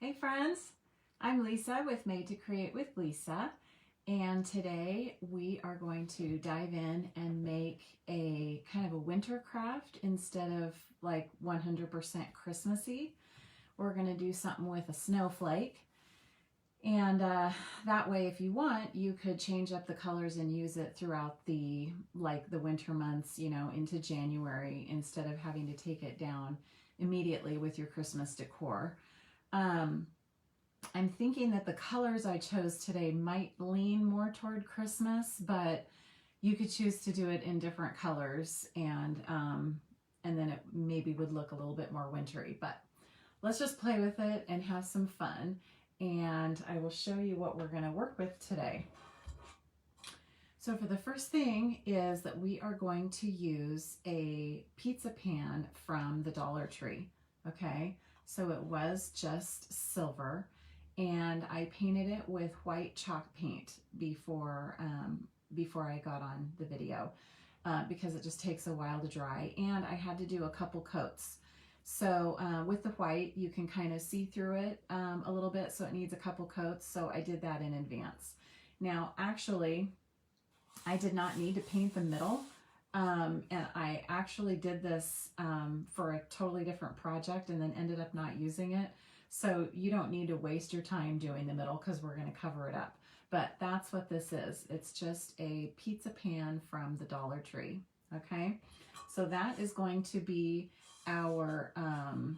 Hey friends, I'm Lisa with Made to Create with Lisa, and today we are going to dive in and make a kind of a winter craft instead of like 100% Christmassy. We're going to do something with a snowflake, and that way if you want you could change up the colors and use it throughout the winter months, you know, into January instead of having to take it down immediately with your Christmas decor. I'm thinking that the colors I chose today might lean more toward Christmas, but you could choose to do it in different colors, and then it maybe would look a little bit more wintry. But let's just play with it and have some fun, and I will show you what we're going to work with today. So for the first thing is that we are going to use a pizza pan from the Dollar Tree, okay? So it was just silver, and I painted it with white chalk paint before I got on the video because it just takes a while to dry, and I had to do a couple coats. So with the white, you can kind of see through it a little bit, so it needs a couple coats, so I did that in advance. Now, actually, I did not need to paint the middle. And I actually did this for a totally different project and then ended up not using it. So you don't need to waste your time doing the middle because we're going to cover it up. But that's what this is. It's just a pizza pan from the Dollar Tree. Okay, so that is going to be our, our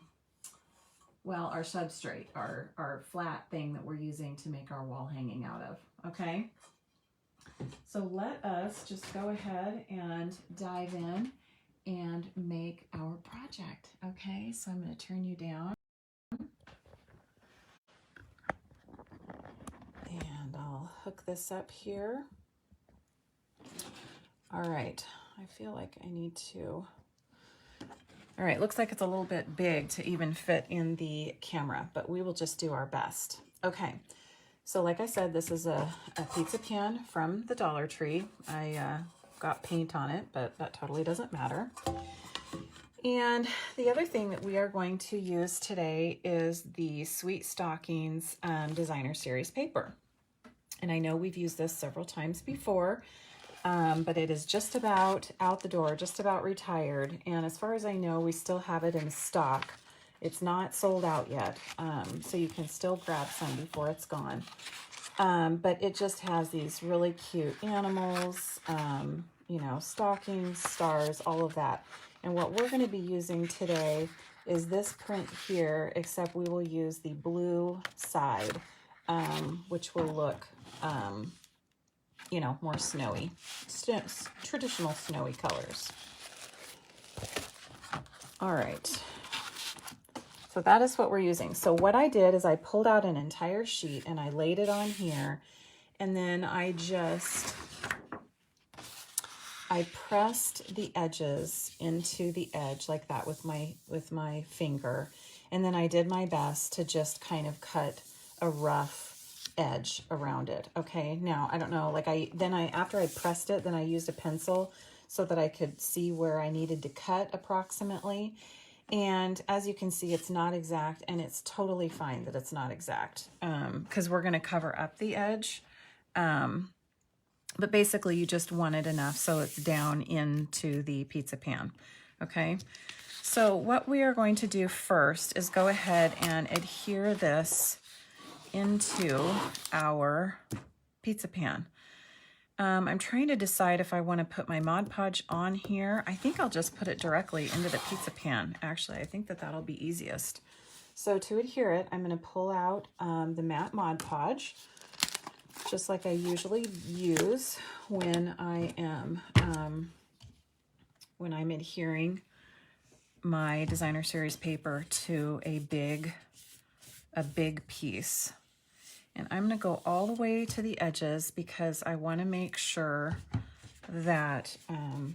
substrate, our flat thing that we're using to make our wall hanging out of. Okay. So let us just go ahead and dive in and make our project. Okay, so I'm going to turn you down. And I'll hook this up here. All right, I feel like I need to... All right, looks like it's a little bit big to even fit in the camera, but we will just do our best. Okay. So like I said, this is a pizza pan from the Dollar Tree. I got paint on it, but that totally doesn't matter. And the other thing that we are going to use today is the Sweet Stockings Designer Series paper. And I know we've used this several times before, but it is just about out the door, just about retired. And as far as I know, we still have it in stock. It's not sold out yet, so you can still grab some before it's gone. But it just has these really cute animals, you know, stockings, stars, all of that. And what we're going to be using today is this print here, except we will use the blue side, which will look, you know, more snowy, traditional snowy colors. All right. So that is what we're using. So what I did is I pulled out an entire sheet and I laid it on here, and then I pressed the edges into the edge like that with my finger, and then I did my best to just kind of cut a rough edge around it. Okay, now I don't know, like after I pressed it, then I used a pencil so that I could see where I needed to cut approximately. And as you can see, it's not exact, and it's totally fine that it's not exact because we're going to cover up the edge. But basically, you just want it enough so it's down into the pizza pan. Okay, so what we are going to do first is go ahead and adhere this into our pizza pan. I'm trying to decide if I want to put my Mod Podge on here. I think I'll just put it directly into the pizza pan. Actually, I think that that'll be easiest. So to adhere it, I'm going to pull out the matte Mod Podge, just like I usually use when I am when I'm adhering my Designer Series paper to a big piece. And I'm going to go all the way to the edges because I want to make sure that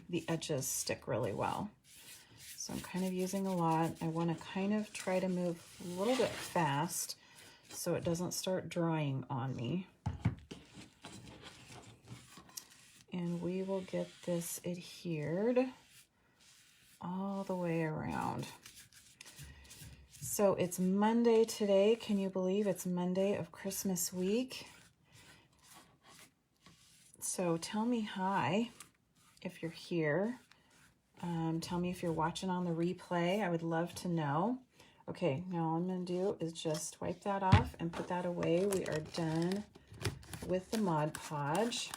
the edges stick really well. So I'm kind of using a lot. I want to kind of try to move a little bit fast so it doesn't start drying on me. And we will get this adhered all the way around. So it's Monday today. Can you believe it's Monday of Christmas week? So tell me hi if you're here. Tell me if you're watching on the replay. I would love to know. Okay, now all I'm going to do is just wipe that off and put that away. We are done with the Mod Podge.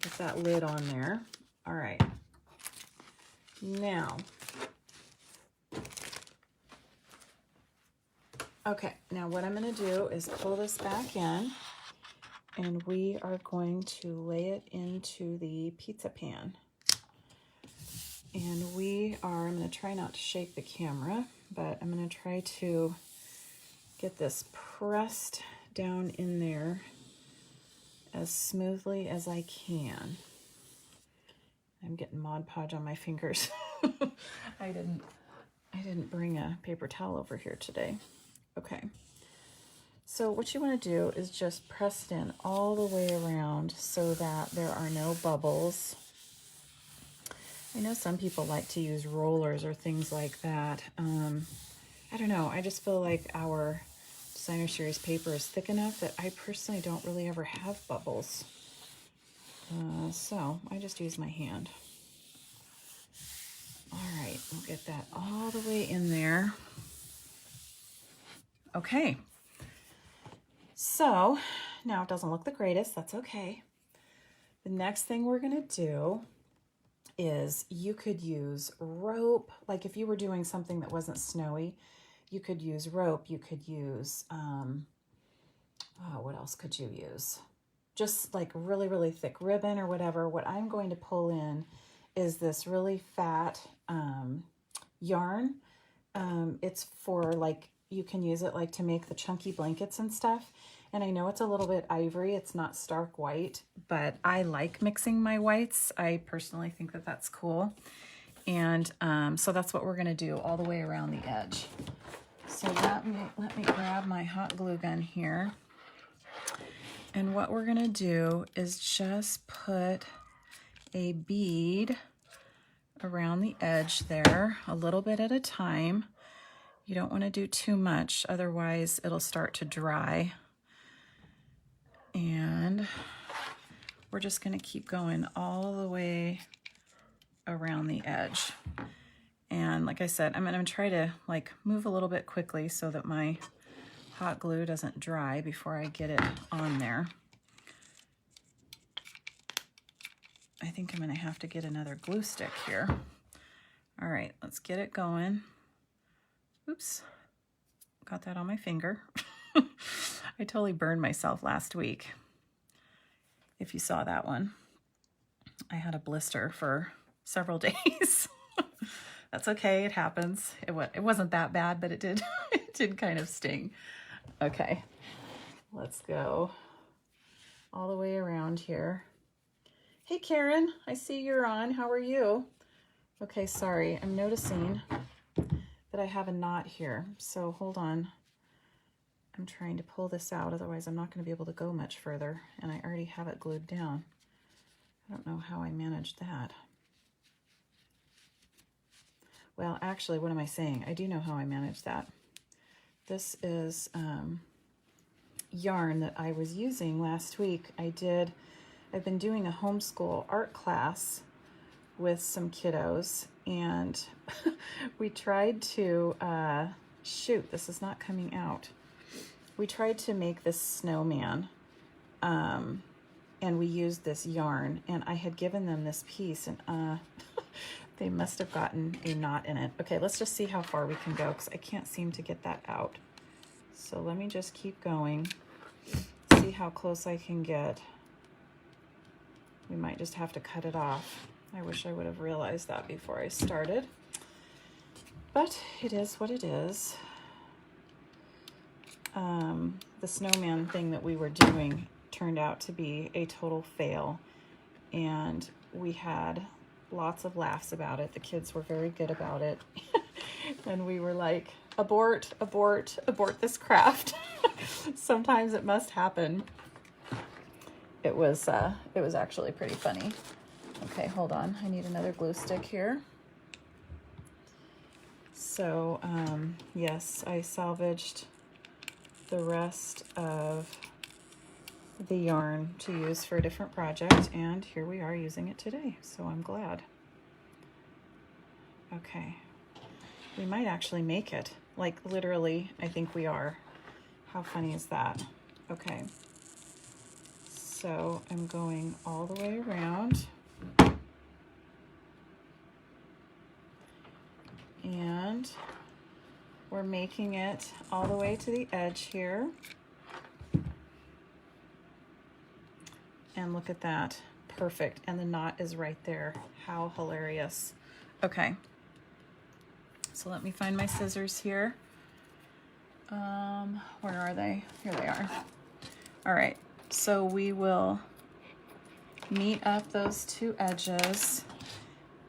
Put that lid on there. All right. Now, okay, now what I'm going to do is pull this back in, and we are going to lay it into the pizza pan. And I'm going to try not to shake the camera, but I'm going to try to get this pressed down in there as smoothly as I can. I'm getting Mod Podge on my fingers. I didn't bring a paper towel over here today. Okay. So what you want to do is just press it in all the way around so that there are no bubbles. I know some people like to use rollers or things like that. I don't know. I just feel like our Designer Series paper is thick enough that I personally don't really ever have bubbles. So I just use my hand. All right, we'll get that all the way in there. Okay. So now it doesn't look the greatest. That's okay. The next thing we're going to do is you could use rope. Like if you were doing something that wasn't snowy, you could use rope. You could use, what else could you use? Just like really, really thick ribbon or whatever. What I'm going to pull in is this really fat yarn. It's for like, you can use it like to make the chunky blankets and stuff. And I know it's a little bit ivory. It's not stark white, but I like mixing my whites. I personally think that that's cool. And so that's what we're going to do all the way around the edge. So let me grab my hot glue gun here. And what we're going to do is just put a bead around the edge there, a little bit at a time. You don't want to do too much, otherwise it'll start to dry. And we're just going to keep going all the way around the edge. And like I said, I'm going to try to like move a little bit quickly so that my hot glue doesn't dry before I get it on there. I think I'm going to have to get another glue stick here. All right, let's get it going. Oops, got that on my finger. I totally burned myself last week. If you saw that one, I had a blister for several days. That's okay, it happens. It wasn't that bad, but it did, it did kind of sting. Okay, let's go all the way around here. Hey Karen, I see you're on. How are you? Okay, sorry, I'm noticing that I have a knot here, so hold on. I'm trying to pull this out, otherwise I'm not going to be able to go much further, and I already have it glued down. I don't know how I managed that. Well, actually, what am I saying? I do know how I managed that. This is yarn that I was using last week. I've been doing a homeschool art class with some kiddos, and we tried to, shoot, this is not coming out. We tried to make this snowman, and we used this yarn, and I had given them this piece, and they must have gotten a knot in it. Okay, let's just see how far we can go, because I can't seem to get that out. So let me just keep going, see how close I can get. We might just have to cut it off. I wish I would have realized that before I started, but it is what it is. The snowman thing that we were doing turned out to be a total fail, and we had lots of laughs about it. The kids were very good about it. And we were like, abort, abort, abort this craft. Sometimes it must happen. It was actually pretty funny. Okay, hold on. I need another glue stick here. So yes, I salvaged the rest of the yarn to use for a different project, and here we are using it today, so I'm glad. Okay, we might actually make it, like literally, I think we are. How funny is that? Okay, so I'm going all the way around, and we're making it all the way to the edge here. And look at that, perfect. And the knot is right there. How hilarious. Okay, so let me find my scissors here. Where are they? Here they are. All right, so we will meet up those two edges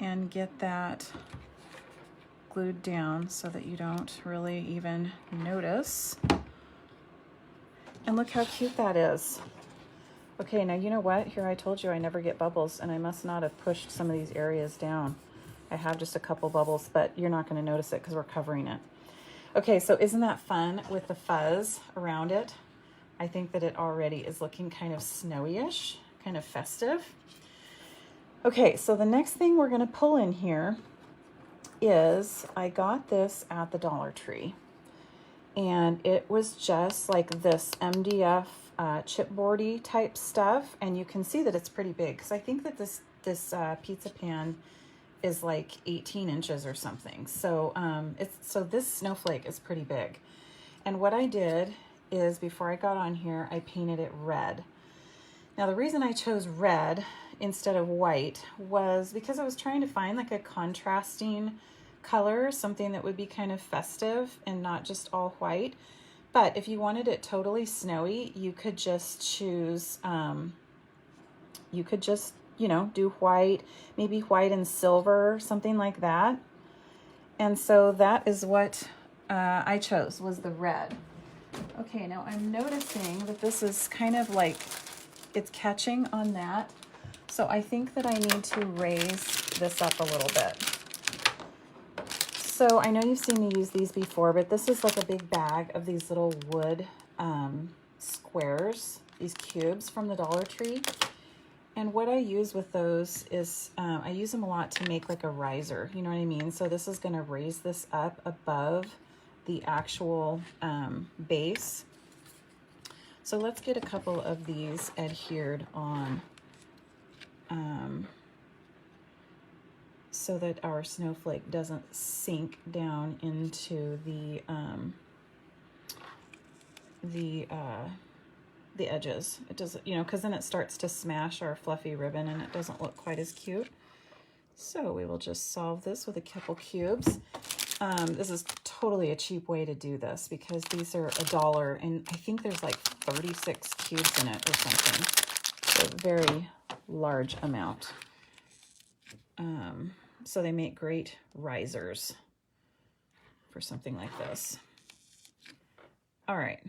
and get that glued down so that you don't really even notice. And look how cute that is. Okay, now you know what? Here, I told you I never get bubbles, and I must not have pushed some of these areas down. I have just a couple bubbles, but you're not going to notice it because we're covering it. Okay, so isn't that fun with the fuzz around it? I think that it already is looking kind of snowy-ish, kind of festive. Okay, so the next thing we're going to pull in here is, I got this at the Dollar Tree, and it was just like this MDF chipboardy type stuff, and you can see that it's pretty big, because I think that this pizza pan is like 18 inches or something. So so this snowflake is pretty big. And what I did is, before I got on here, I painted it red. Now the reason I chose red instead of white was because I was trying to find like a contrasting color, something that would be kind of festive and not just all white. But if you wanted it totally snowy, you could just choose, you know, do white, maybe white and silver, something like that. And so that is what I chose, was the red. Okay, now I'm noticing that this is kind of like, it's catching on that. So I think that I need to raise this up a little bit. So I know you've seen me use these before, but this is like a big bag of these little wood squares, these cubes from the Dollar Tree. And what I use with those is, I use them a lot to make like a riser, you know what I mean? So this is gonna raise this up above the actual base. So let's get a couple of these adhered on so that our snowflake doesn't sink down into the edges. It doesn't, you know, because then it starts to smash our fluffy ribbon and it doesn't look quite as cute. So we will just solve this with a couple cubes. This is totally a cheap way to do this because these are $1 and I think there's like 36 cubes in it or something. So a very large amount. So they make great risers for something like this. All right.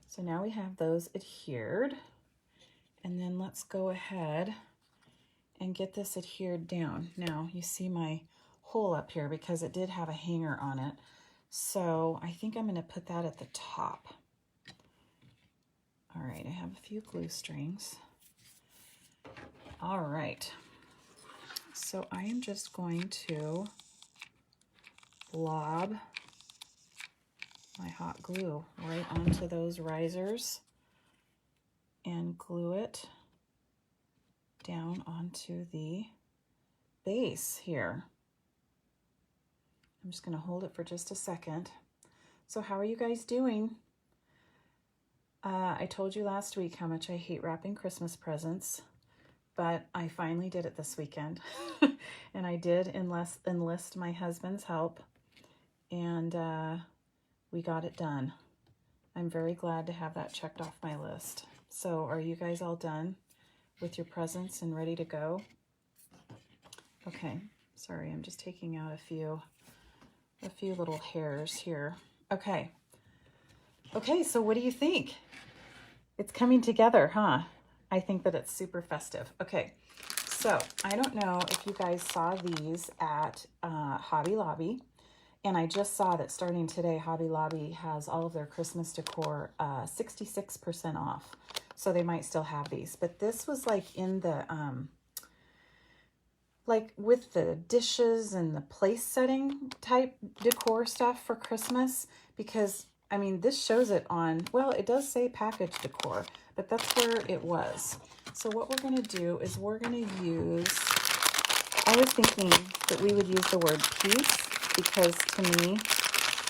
So now we have those adhered, and then let's go ahead and get this adhered down. Now you see my hole up here because it did have a hanger on it. So I think I'm gonna put that at the top. All right, I have a few glue strings. All right, so I am just going to blob my hot glue right onto those risers and glue it down onto the base here. I'm just going to hold it for just a second. So how are you guys doing? I told you last week how much I hate wrapping Christmas presents, but I finally did it this weekend. And I did enlist my husband's help, and we got it done. I'm very glad to have that checked off my list. So are you guys all done with your presents and ready to go? Okay, sorry, I'm just taking out a few little hairs here. Okay. Okay, so what do you think? It's coming together, huh? I think that it's super festive. Okay, So I don't know if you guys saw these at Hobby Lobby, and I just saw that starting today, Hobby Lobby has all of their Christmas decor 66% off. So they might still have these, but this was like in the, like with the dishes and the place setting type decor stuff for Christmas, because I mean, this shows it on, well, it does say package decor, but that's where it was. So what we're going to do is we're going to use, I was thinking that we would use the word peace, because to me,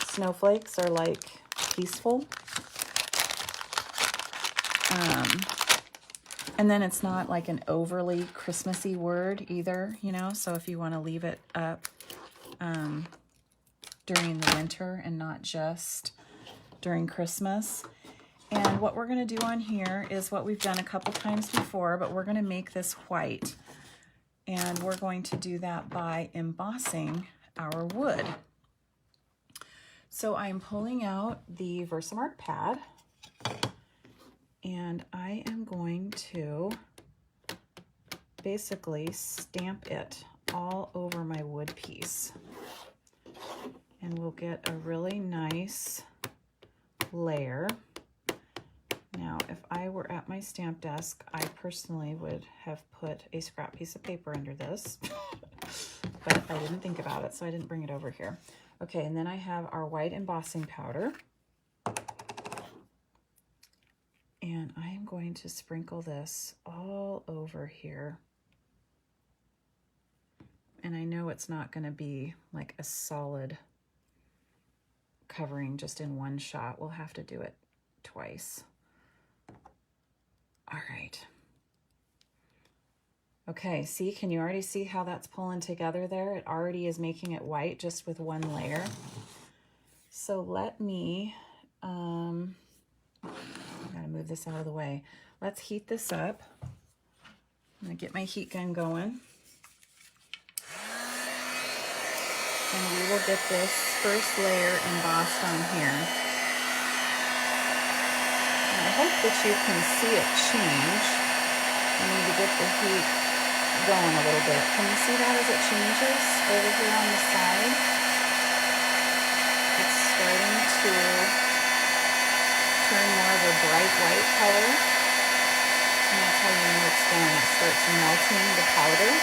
snowflakes are like peaceful. And then it's not like an overly Christmassy word either, you know, so if you want to leave it up during the winter and not just during Christmas. And what we're going to do on here is what we've done a couple times before, but we're going to make this white. And we're going to do that by embossing our wood. So I'm pulling out the Versamark pad, and I am going to basically stamp it all over my wood piece. And we'll get a really nice layer. Now, if I were at my stamp desk, I personally would have put a scrap piece of paper under this, but I didn't think about it, so I didn't bring it over here. Okay, and then I have our white embossing powder, and I am going to sprinkle this all over here. And I know it's not going to be like a solid covering just in one shot. We'll have to do it twice. All right. Okay, see, can you already see how that's pulling together there? It already is making it white just with one layer. So let me, I gotta move this out of the way. Let's heat this up. I'm gonna get my heat gun going. And we will get this first layer embossed on here. I hope that you can see it change. I need to get the heat going a little bit. Can you see that as it changes over here on the side? It's starting to turn more of a bright white color. And that's how you know it's done. It starts melting the powder.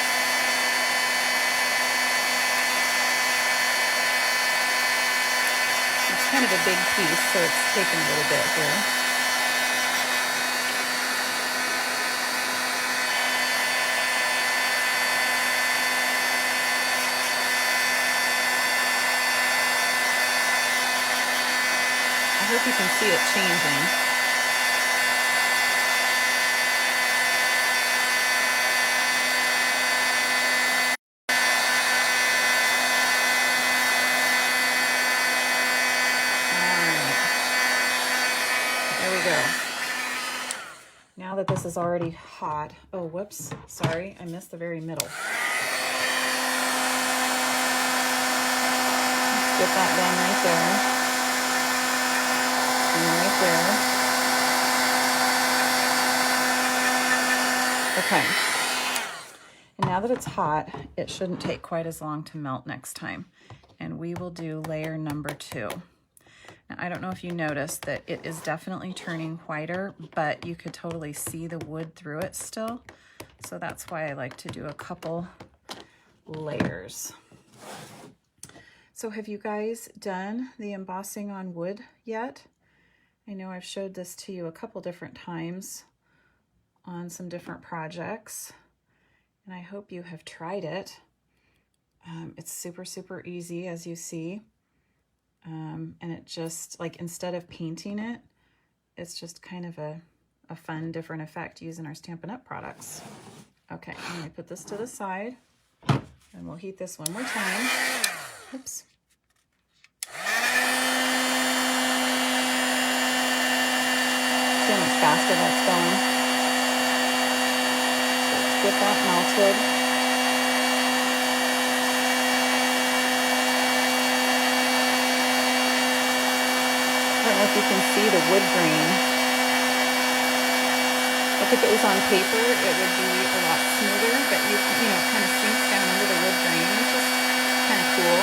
It's kind of a big piece, so it's taking a little bit here. I hope you can see it changing. There we go. Now that this is already hot, oh, whoops, sorry, I missed the very middle. Let's get that done right there. And right there. Okay. And now that it's hot, it shouldn't take quite as long to melt next time. And we will do layer number 2. Now, I don't know if you noticed that it is definitely turning whiter, but you could totally see the wood through it still. So that's why I like to do a couple layers. So have you guys done the embossing on wood yet? I know I've showed this to you a couple different times on some different projects, and I hope you have tried it. It's super, super easy, as you see. And it just, like, instead of painting it, it's just kind of a fun, different effect using our Stampin' Up! Products. Okay, I'm going to put this to the side, and we'll heat this one more time. Oops. See how much faster that's going? So let's get that melted. I don't know if you can see the wood grain. like if it was on paper, it would be a lot smoother, but you know, it kind of sinks down into the wood grain, which is kind of cool.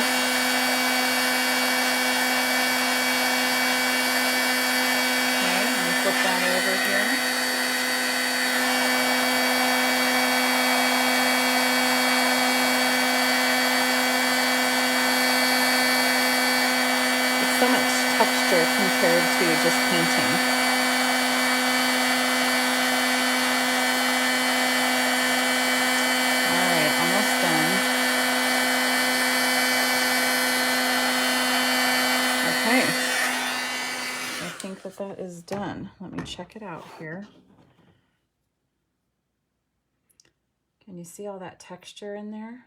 Okay, let me flip that over here. It's so much texture compared to just painting. Okay, I think that that is done. Let me check it out here. Can you see all that texture in there?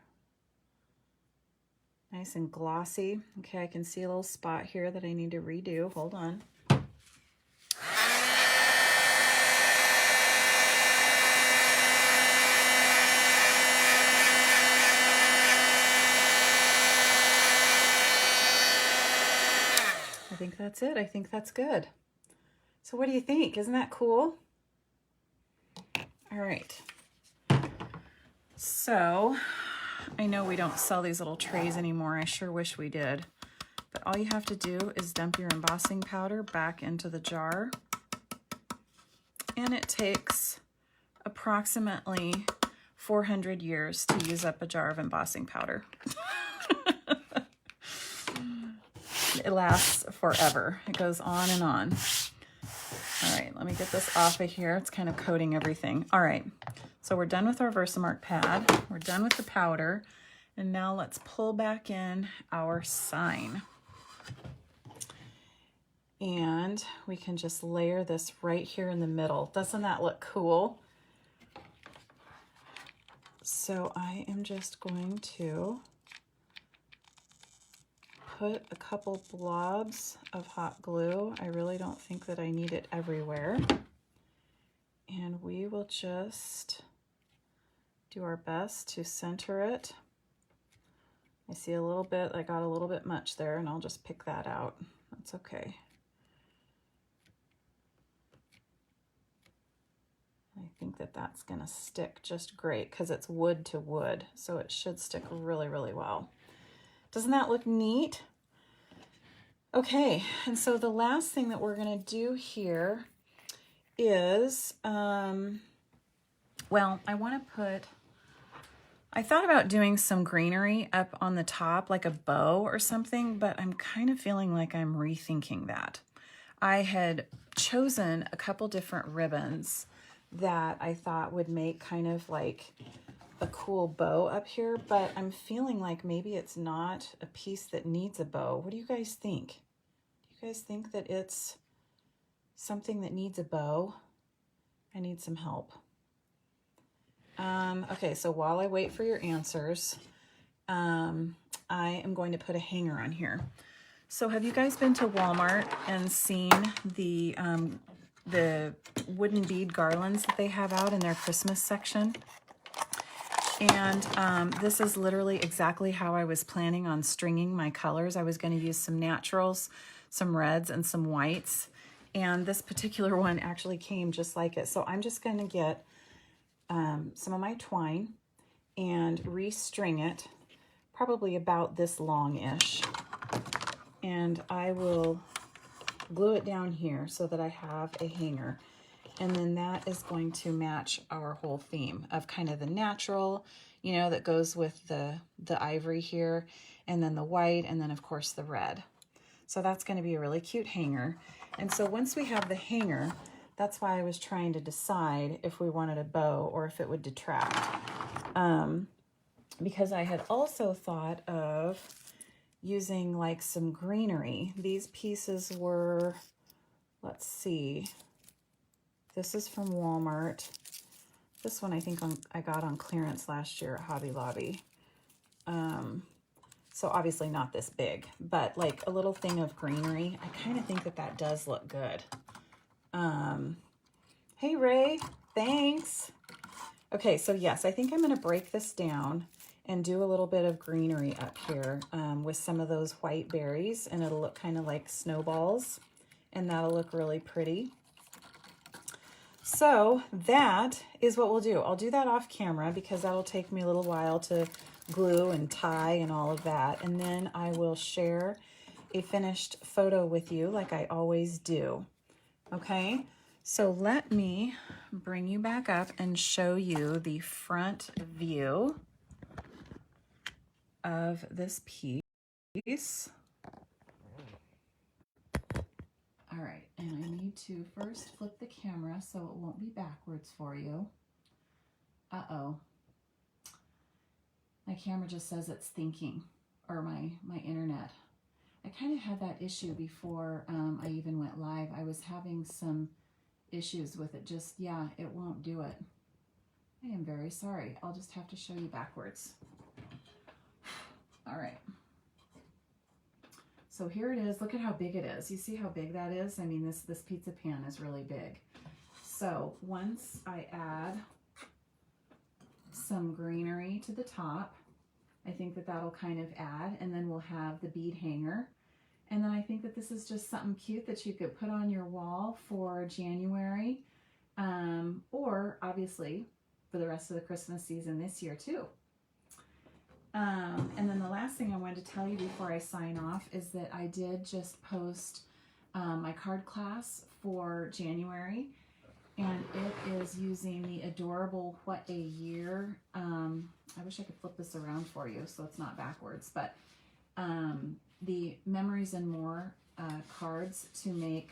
Nice and glossy. Okay, I can see a little spot here that I need to redo. Hold on. I think that's it. I think that's good. So what do you think? Isn't that cool? All right. So I know we don't sell these little trays anymore. I sure wish we did. But all you have to do is dump your embossing powder back into the jar. And it takes approximately 400 years to use up a jar of embossing powder. It lasts forever. It goes on and on. All right, let me get this off of here. It's kind of coating everything. All right, so we're done with our Versamark pad. We're done with the powder. And now let's pull back in our sign. And we can just layer this right here in the middle. Doesn't that look cool? So I am just going to put a couple blobs of hot glue. I really don't think that I need it everywhere. And we will just do our best to center it. I see a little bit, I got a little bit much there, and I'll just pick that out. That's okay. I think that that's gonna stick just great because it's wood to wood, so it should stick really, really well. Doesn't that look neat? Okay, and so the last thing that we're gonna do here is, well, I thought about doing some greenery up on the top, like a bow or something, but I'm kind of feeling like I'm rethinking that. I had chosen a couple different ribbons that I thought would make kind of like a cool bow up here, but I'm feeling like maybe it's not a piece that needs a bow. What do you guys think? Do you guys think that it's something that needs a bow? I need some help. Okay, so while I wait for your answers, I am going to put a hanger on here. So have you guys been to Walmart and seen the wooden bead garlands that they have out in their Christmas section? And this is literally exactly how I was planning on stringing my colors. I was going to use some naturals, some reds, and some whites. And this particular one actually came just like it. So I'm just going to get some of my twine and restring it, probably about this long-ish. And I will glue it down here so that I have a hanger. And then that is going to match our whole theme of kind of the natural, you know, that goes with the ivory here, and then the white, and then of course the red. So that's going to be a really cute hanger. And so once we have the hanger, that's why I was trying to decide if we wanted a bow or if it would detract. Because I had also thought of using like some greenery. These pieces were, let's see, this is from Walmart. This one I think I got on clearance last year at Hobby Lobby. So obviously not this big, but like a little thing of greenery. I kind of think that that does look good. Hey Ray, thanks. Okay, so yes, I think I'm gonna break this down and do a little bit of greenery up here with some of those white berries, and it'll look kind of like snowballs, and that'll look really pretty. So that is what we'll do. I'll do that off camera because that'll take me a little while to glue and tie and all of that. And then I will share a finished photo with you like I always do. Okay, so let me bring you back up and show you the front view of this piece. All right, and I need to first flip the camera so it won't be backwards for you. Uh-oh. My camera just says it's thinking, or my internet. I kind of had that issue before I even went live. I was having some issues with it. Just, yeah, it won't do it. I am very sorry. I'll just have to show you backwards. All right. So here it is. Look at how big it is. You see how big that is? I mean, this pizza pan is really big. So once I add some greenery to the top, I think that that'll kind of add, and then we'll have the bead hanger. And then I think that this is just something cute that you could put on your wall for January, or obviously for the rest of the Christmas season this year too. And then the last thing I wanted to tell you before I sign off is that I did just post my card class for January, and it is using the adorable What a Year. I wish I could flip this around for you so it's not backwards, but the Memories and More cards to make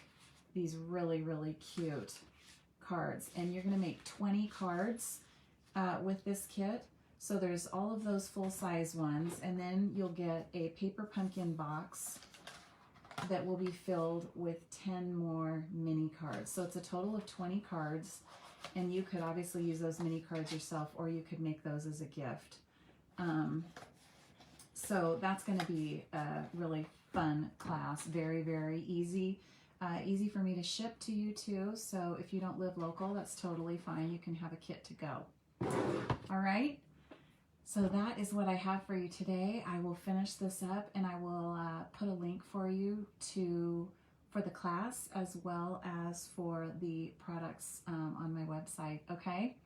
these really, really cute cards. And you're going to make 20 cards with this kit. So there's all of those full-size ones, and then you'll get a paper pumpkin box that will be filled with 10 more mini cards. So it's a total of 20 cards, and you could obviously use those mini cards yourself, or you could make those as a gift. So that's going to be a really fun class. Very, very easy. Easy for me to ship to you too. So if you don't live local, that's totally fine. You can have a kit to go. All right. So that is what I have for you today. I will finish this up, and I will put a link for you for the class as well as for the products on my website. Okay.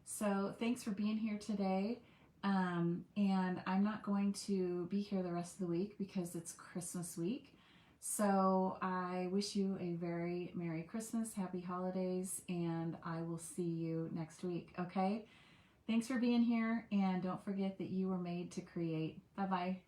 So thanks for being here today. And I'm not going to be here the rest of the week because it's Christmas week. So I wish you a very Merry Christmas, Happy Holidays, and I will see you next week. Okay. Thanks for being here, and don't forget that you were made to create. Bye-bye.